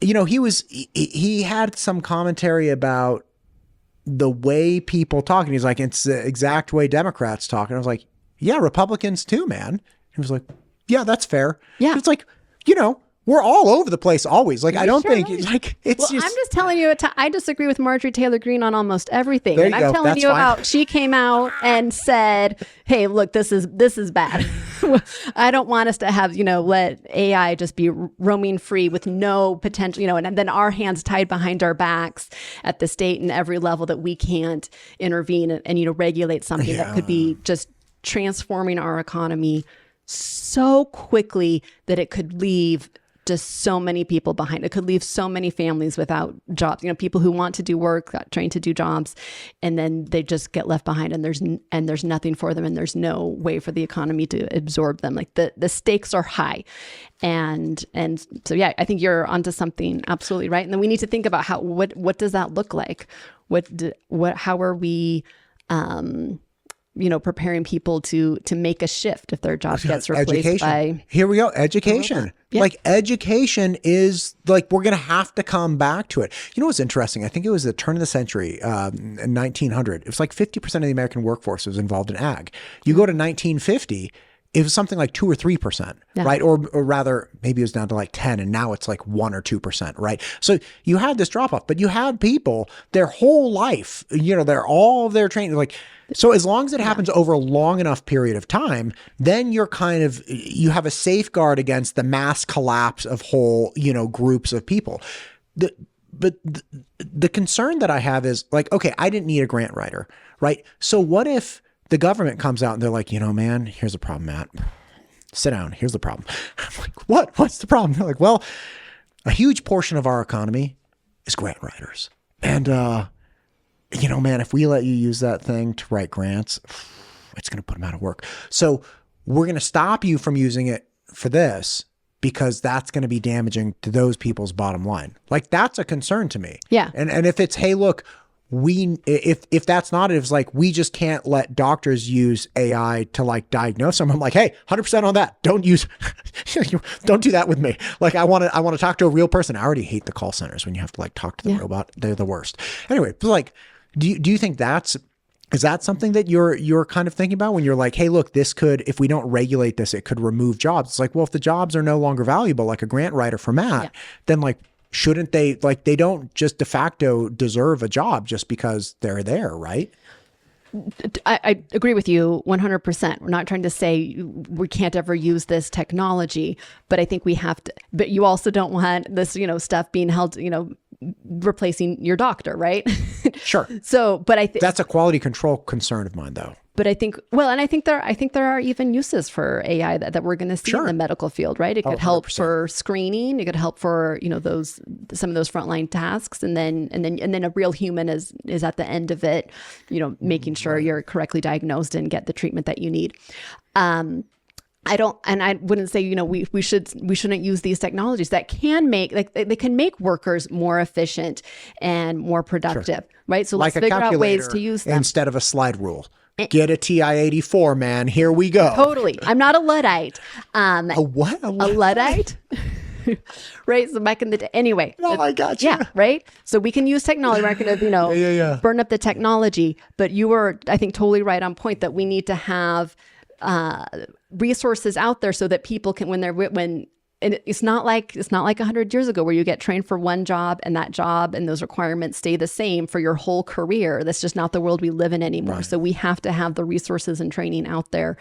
S1: he had some commentary about the way people talk. And he's like, it's the exact way Democrats talk. And I was like, yeah, Republicans too, man. He was like, yeah, that's fair.
S2: Yeah.
S1: It's like, we're all over the place always. Like, I don't think it's
S2: I'm just telling you, I disagree with Marjorie Taylor Greene on almost everything.
S1: There
S2: and
S1: you
S2: I'm
S1: go.
S2: telling
S1: That's
S2: you
S1: fine.
S2: about, she came out and said, hey, look, this is bad. I don't want us to have, let AI just be roaming free with no potential, and then our hands tied behind our backs at the state and every level that we can't intervene and regulate something that could be just transforming our economy so quickly that it could leave just so many people behind. It could leave so many families without jobs. People who want to do work, got trained to do jobs, and then they just get left behind, and there's nothing for them, and there's no way for the economy to absorb them. Like the stakes are high, and so yeah, I think you're onto something absolutely right. And then we need to think about what does that look like? How are we preparing people to make a shift if their job gets replaced by...
S1: Here we go. Education.
S2: Yeah.
S1: Like, education is like, we're going to have to come back to it. You know what's interesting? I think it was the turn of the century, in 1900. It was like 50% of the American workforce was involved in ag. You go to 1950, it was something like 2 or 3%, right? Or rather, maybe it was down to like 10, and now it's like 1 or 2%, right? So you had this drop off, but you had people their whole life, they're all of their training, like, so as long as it happens over a long enough period of time, then you have a safeguard against the mass collapse of whole, groups of people. But the concern that I have is like, okay, I didn't need a grant writer, right? So what if the government comes out and they're like, man, here's the problem, Matt. Sit down. Here's the problem. I'm like, what? What's the problem? They're like, well, a huge portion of our economy is grant writers. And, man, if we let you use that thing to write grants, it's going to put them out of work. So we're going to stop you from using it for this because that's going to be damaging to those people's bottom line. Like, that's a concern to me.
S2: Yeah.
S1: And if it's, hey, look, if that's not it, it's like, we just can't let doctors use AI to like diagnose them. I'm like, hey, 100% on that. Don't do that with me. Like, I want to talk to a real person. I already hate the call centers when you have to like talk to the robot. They're the worst. Anyway, like, do you think is that something that you're kind of thinking about when you're like, hey, look, this could, if we don't regulate this, it could remove jobs. It's like, well, if the jobs are no longer valuable, like a grant writer for Matt, then like, shouldn't they, like, they don't just de facto deserve a job just because they're there, right?
S2: I agree with you 100%. We're not trying to say we can't ever use this technology, but I think we have to, but you also don't want this, stuff being held, replacing your doctor, right?
S1: Sure.
S2: So, but I think
S1: that's a quality control concern of mine, though.
S2: But I think there are even uses for AI that we're going to see in the medical field, right? It could help 100%. For screening. It could help for some of those frontline tasks, and then a real human is at the end of it, making sure you're correctly diagnosed and get the treatment that you need. I wouldn't say, we shouldn't use these technologies that can make, like, they can make workers more efficient and more productive, right? So let's figure out ways to use them
S1: instead of a slide rule. Get a TI-84, man. Here we go.
S2: Totally. I'm not a Luddite.
S1: A what?
S2: A Luddite? Right. So back in the day, anyway.
S1: Oh, I got you.
S2: Yeah. Right. So we can use technology. We're not going to, burn up the technology. But you were, I think, totally right on point that we need to have resources out there so that people can, and it's not like 100 years ago where you get trained for one job and that job and those requirements stay the same for your whole career. That's just not the world we live in anymore. Right. So we have to have the resources and training out there,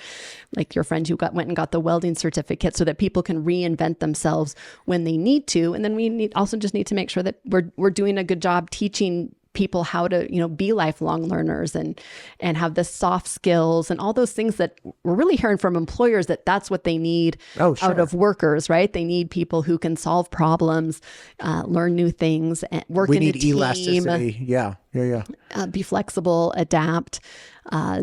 S2: like your friend who went and got the welding certificate, so that people can reinvent themselves when they need to. And then we also just need to make sure that we're doing a good job teaching people how to, be lifelong learners and have the soft skills and all those things that we're really hearing from employers that's what they need out of workers, right? They need people who can solve problems, learn new things, and work in a team.
S1: Elasticity. Yeah.
S2: Be flexible, adapt.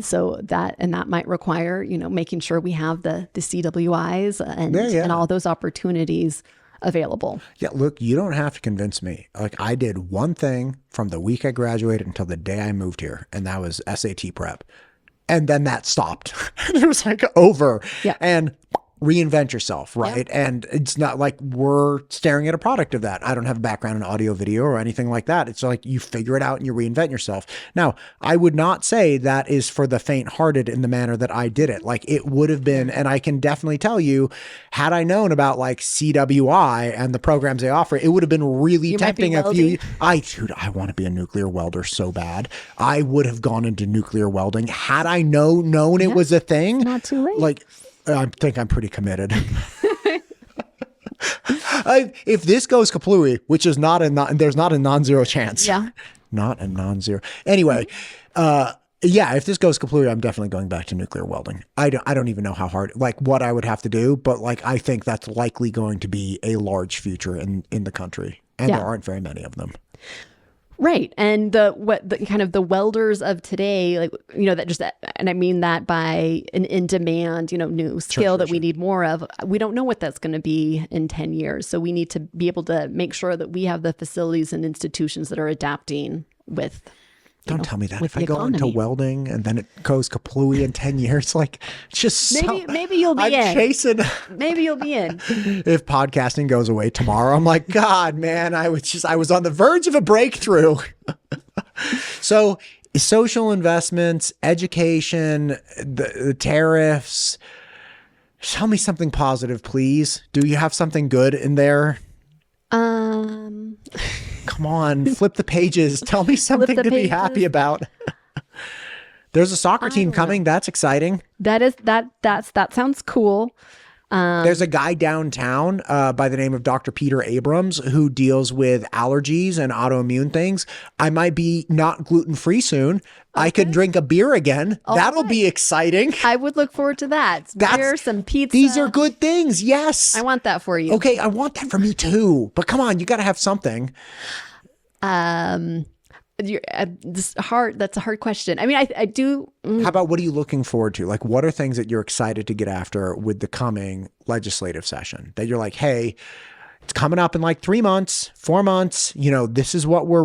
S2: So that might require, making sure we have the CWIs and all those opportunities available.
S1: Yeah, look, you don't have to convince me. Like, I did one thing from the week I graduated until the day I moved here, and that was SAT prep. And then that stopped. It was like over.
S2: Yeah.
S1: And reinvent yourself, right? Yeah. And it's not like we're staring at a product of that. I don't have a background in audio, video, or anything like that. It's like you figure it out and you reinvent yourself. Now, I would not say that is for the faint-hearted in the manner that I did it. Like, it would have been, and I can definitely tell you, had I known about like CWI and the programs they offer, it would have been really tempting. I want to be a nuclear welder so bad. I would have gone into nuclear welding had I known it was a thing.
S2: Not too late.
S1: Like, I think I'm pretty committed. If this goes kaplooey, which is there's not a non-zero chance.
S2: Yeah.
S1: Not a non-zero. Anyway, if this goes kaplooey, I'm definitely going back to nuclear welding. I don't even know how hard, like what I would have to do, but like I think that's likely going to be a large future in the country, and there aren't very many of them.
S2: Right. And the kind of the welders of today, like, and I mean that by an in-demand, new skill that we need more of. We don't know what that's going to be in 10 years. So we need to be able to make sure that we have the facilities and institutions that are adapting with.
S1: Don't tell me that. If I go into welding and then it goes kaplooey in 10 years, like, just
S2: maybe you'll be in.
S1: Chasing.
S2: Maybe you'll be in.
S1: If podcasting goes away tomorrow, I'm like, God, man, I was on the verge of a breakthrough. So social investments, education, the tariffs. Tell me something positive, please. Do you have something good in there? Come on, flip the pages. Tell me something to be happy about. There's a soccer team coming. That's exciting.
S2: That sounds cool.
S1: There's a guy downtown by the name of Dr. Peter Abrams who deals with allergies and autoimmune things. I might be not gluten-free soon. Okay. I could drink a beer again. That'll be exciting.
S2: I would look forward to that. Beer, some pizza.
S1: These are good things. Yes.
S2: I want that for you.
S1: Okay, I want that for me too. But come on, you got to have something.
S2: That's a hard question. I mean, I do.
S1: How about, what are you looking forward to? Like, what are things that you're excited to get after with the coming legislative session that you're like, hey, it's coming up in like 3 months, 4 months. This is what we're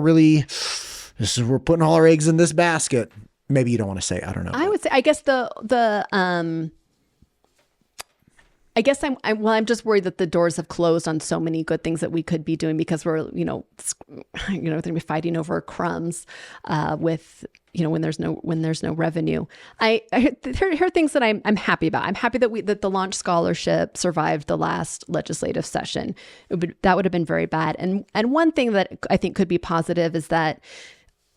S1: putting all our eggs in this basket. Maybe you don't want to say, I don't know.
S2: I would say, I guess I'm just worried that the doors have closed on so many good things that we could be doing because we're, going to be fighting over crumbs with, when there's no revenue. I hear things that I'm happy about. I'm happy that the launch scholarship survived the last legislative session. That would have been very bad. And one thing that I think could be positive is that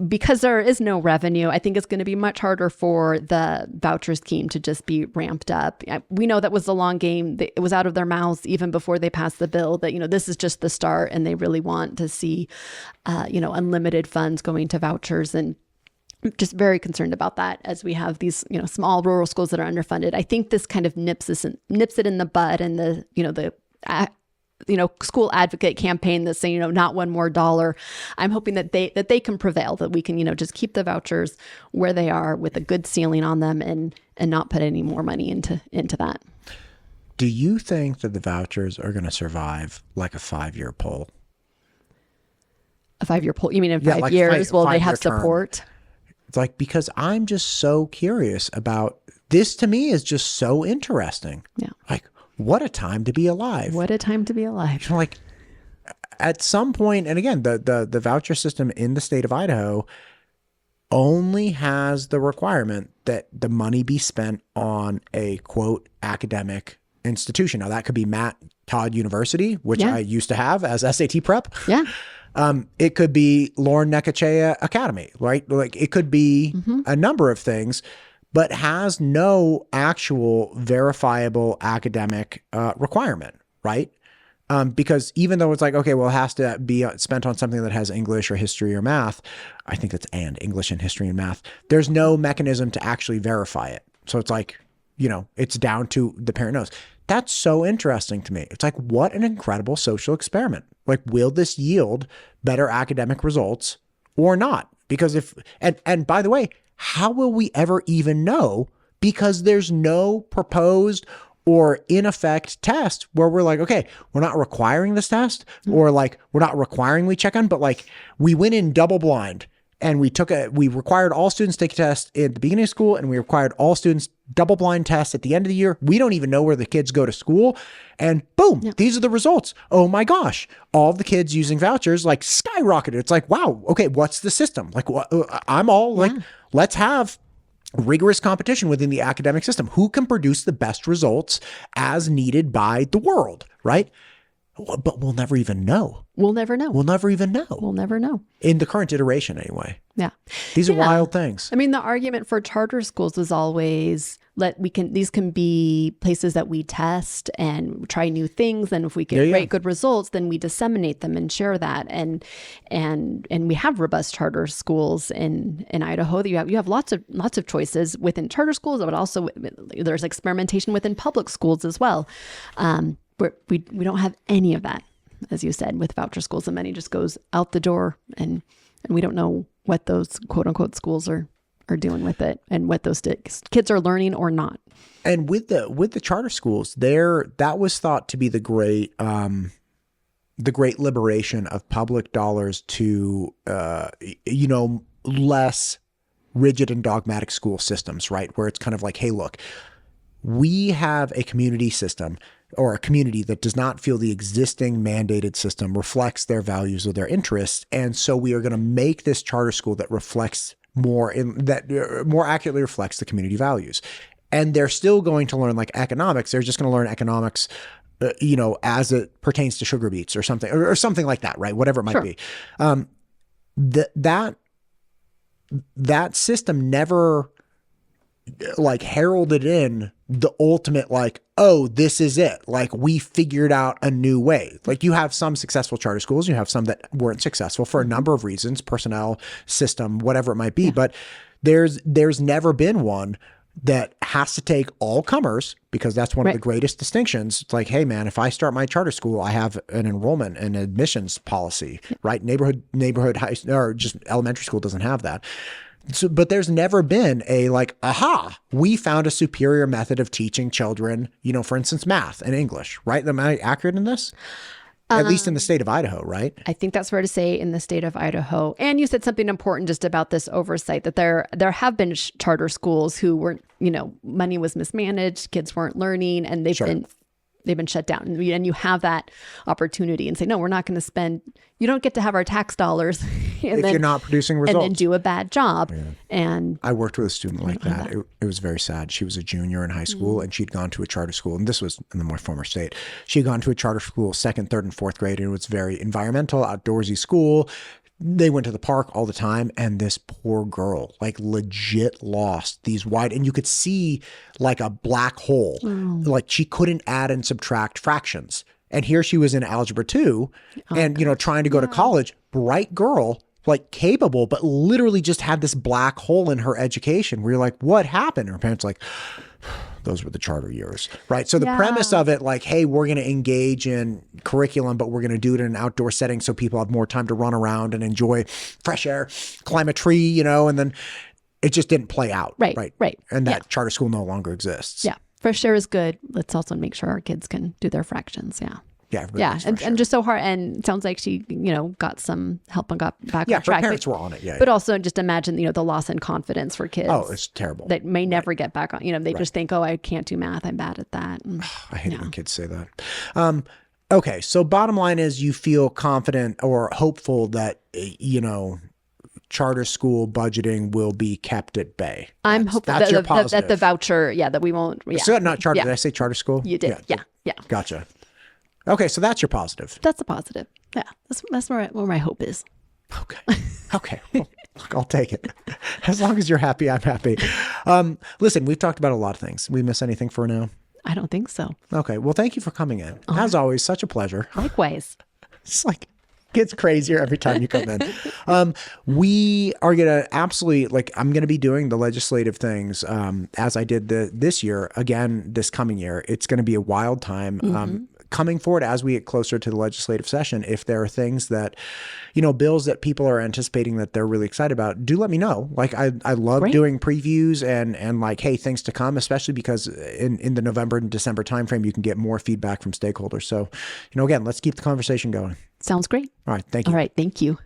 S2: because there is no revenue, I think it's going to be much harder for the voucher scheme to just be ramped up. We know that was the long game. It was out of their mouths even before they passed the bill that, this is just the start and they really want to see, unlimited funds going to vouchers, and just very concerned about that as we have these, small rural schools that are underfunded. I think this kind of nips it in the bud, and the school advocate campaign that's saying, not one more dollar. I'm hoping that they can prevail, that we can, just keep the vouchers where they are with a good ceiling on them and not put any more money into that.
S1: Do you think that the vouchers are going to survive like a 5-year poll?
S2: A 5-year poll? You mean in 5 years? Will they have support?
S1: It's like, because I'm just so curious about this. To me is just so interesting.
S2: Yeah.
S1: Like, what a time to be alive.
S2: What a time to be alive.
S1: Like, at some point, and again, the voucher system in the state of Idaho only has the requirement that the money be spent on a, quote, academic institution. Now, that could be Matt Todd University, which I used to have as SAT prep.
S2: Yeah.
S1: It could be Lauren Necochea Academy, right? Like, it could be a number of things, but has no actual verifiable academic requirement, right? Because even though it's like, okay, well, it has to be spent on something that has English or history or math, I think that's English and history and math, there's no mechanism to actually verify it. So it's like, it's down to the parent knows. That's so interesting to me. It's like, what an incredible social experiment. Like, will this yield better academic results or not? Because and by the way, how will we ever even know? Because there's no proposed or in effect test where we're like, okay, we're not requiring this test, or like, we're not requiring we check on, but like, we went in double blind and we required all students to take a test at the beginning of school, and we required all students double blind tests at the end of the year. We don't even know where the kids go to school, and boom, these are the results. Oh my gosh, all of the kids using vouchers like skyrocketed. It's like, wow, okay, what's the system? Like, I'm all like, let's have rigorous competition within the academic system. Who can produce the best results as needed by the world, right? But we'll never even know.
S2: We'll never know.
S1: We'll never even know.
S2: We'll never know.
S1: In the current iteration, anyway.
S2: Yeah.
S1: These are wild things.
S2: I mean, the argument for charter schools was always these can be places that we test and try new things. And if we get great good results, then we disseminate them and share that. And we have robust charter schools in Idaho. You have lots of choices within charter schools, but also there's experimentation within public schools as well. We don't have any of that, as you said, with voucher schools. The money just goes out the door, and we don't know what those quote unquote schools are doing with it, and what those kids are learning or not.
S1: And with the charter schools, that was thought to be the great liberation of public dollars to less rigid and dogmatic school systems, right? Where it's kind of like, hey, look, we have a community system, or a community that does not feel the existing mandated system reflects their values or their interests. And so we are going to make this charter school that reflects more accurately reflects the community values. And they're still going to learn like economics. They're just going to learn economics, as it pertains to sugar beets or something, or something like that, right? Whatever it might be. That system never like heralded in the ultimate, like, oh, this is it. Like, we figured out a new way. Like, you have some successful charter schools, you have some that weren't successful for a number of reasons, personnel, system, whatever it might be. But there's never been one that has to take all comers, because that's one of the greatest distinctions. It's like, hey man, if I start my charter school, I have an enrollment and admissions policy, right? Neighborhood high, or just elementary school doesn't have that. So, but there's never been a like, aha, we found a superior method of teaching children, for instance, math and English, right? Am I accurate in this? At least in the state of Idaho, right?
S2: I think that's fair to say in the state of Idaho. And you said something important just about this oversight, that there have been charter schools who weren't, money was mismanaged, kids weren't learning, and they've been shut down. And you have that opportunity and say, no, we're not going to spend, you don't get to have our tax dollars
S1: if you're not producing results.
S2: And then do a bad job.
S1: Yeah.
S2: And
S1: I worked with a student like that. It was very sad. She was a junior in high school and she'd gone to a charter school. And this was in the more former state. She had gone to a charter school, 2nd, 3rd, and 4th grade. And it was very environmental, outdoorsy school. They went to the park all the time, and this poor girl, like, legit lost these wide, and you could see like a black hole. Like, she couldn't add and subtract fractions. And here she was in algebra 2 and, trying to go to college, bright girl, like capable, but literally just had this black hole in her education where you're like, what happened? And her parents like, those were the charter years, right? So the premise of it, like, hey, we're going to engage in curriculum, but we're going to do it in an outdoor setting so people have more time to run around and enjoy fresh air, climb a tree, and then it just didn't play out. Right. And that charter school no longer exists.
S2: Yeah. Fresh air is good. Let's also make sure our kids can do their fractions. Yeah.
S1: Yeah.
S2: And just so hard. And it sounds like she, got some help and got back on track.
S1: Her parents were on it.
S2: But also just imagine, the loss in confidence for kids.
S1: Oh, it's terrible.
S2: That may never get back on. They just think, oh, I can't do math. I'm bad at that. And,
S1: I hate it when kids say that. Okay. So bottom line is, you feel confident or hopeful that, charter school budgeting will be kept at bay.
S2: I'm hopeful that the voucher, that we won't. Yeah.
S1: So not charter. Did I say charter school?
S2: You did. Yeah.
S1: Gotcha. Okay, so that's your positive.
S2: That's a positive. Yeah, that's where my hope is.
S1: Okay. Well, look, I'll take it. As long as you're happy, I'm happy. Listen, we've talked about a lot of things. We miss anything for now?
S2: I don't think so.
S1: Okay. Well, thank you for coming in. As always, such a pleasure.
S2: Likewise.
S1: It's like gets crazier every time you come in. We are going to absolutely, like, I'm going to be doing the legislative things as I did this year, again, this coming year. It's going to be a wild time. Coming forward as we get closer to the legislative session, if there are things that, bills that people are anticipating that they're really excited about, do let me know. Like, I love doing previews and like, hey, things to come, especially because in the November and December timeframe, you can get more feedback from stakeholders. So, again, let's keep the conversation going.
S2: Sounds great.
S1: All right. Thank you.
S2: All right. Thank you.